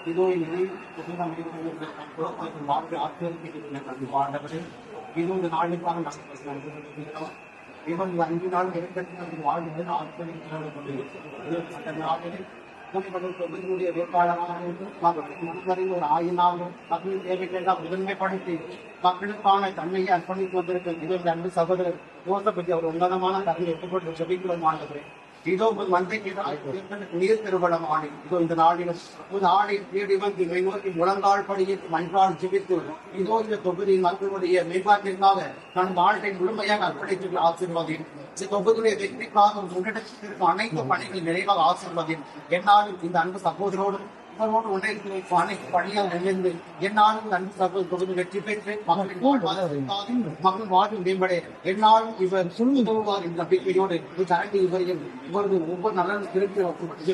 இதோ இதை வாழ்க்கை ஆசிரியர் இது இந்த நாளுக்காக நாங்கள் இவன் 5 நாள் வாழ்வு ஆசிரியர் தொகுதியினுடைய வேட்பாளராக ஒரு 1000 நாள் மக்களின் தேவைகள் முதன்மைப்படுத்தி மக்களுக்கான தன்மையை அர்ப்பணித்து வந்திருக்கும் இது அன்பு சகோதரர் யோசபதி அவர் உன்னதமான கருத்தை ஒப்புக்கொண்டு ஜபிக்கிறோம் ஆண்டவரே. இதோ உங்கள் மந்தைக்கு நீர் திருவடம் ஆணி இதோ இந்த நாளிலும் ஆணை தேடி வந்து நோக்கி முழங்கால் படியில் மன்றால் ஜிபித்து இதோ இந்த தொகுதியின் மக்களுடைய மேம்பாட்டிற்காக தன் வாழ்க்கை முழுமையாக அர்ப்பணித்து ஆசீர்வாதம் இந்த தொகுதியுடைய வெற்றிக்காக முன்னெடுத்திருக்கும் அனைத்து பணிகள் நிறைவாக ஆசீர்வாதம். என்னாலும் இந்த அன்பு சகோதரோடு இவரோடு ஒன்றை அனைத்து பணியால் நினைந்து என்னாலும் அன்பு சகோதர தொகுதி வெற்றி பெற்று மக்கள் வாழ்வு மேம்பட என்னாலும் இவர் உதவுவார் என்ற நம்பிக்கையோடு தரண்டி இவரையும் இவரது ஒவ்வொரு நலனும் திருப்பி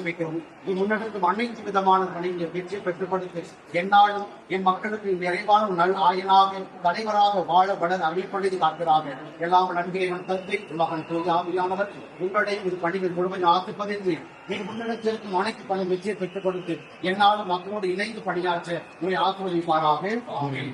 வைக்கவும் முன்னெடுக்கும் அனைத்து விதமான பணியை வெற்றி பெற்றுப்படுத்த என்னாலும் என் மக்களுக்கு நிறைவான நல் ஆயனாக தலைவராக வாழ வளர் அழிப்பொழுது காக்கிறார்கள். எல்லாம் நன்றியை தந்தை மகன் ஆவியானவர் உங்களுடைய இது பணிகள் முழுமையாக ஆசிப்பதின்றி என் முன்னெடுத்திருக்கும் அனைத்து பணி வெற்றியை பெற்றுக் கொடுத்து என்னாலும் மக்களோடு இணைந்து பணியாற்ற உங்களை ஆசிர்வதிப்பாராக. ஆமென்.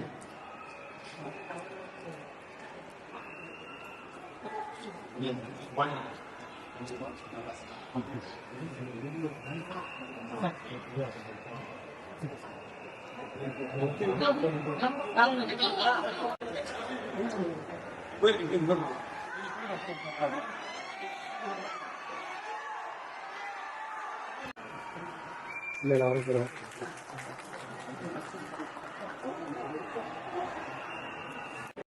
இல்லை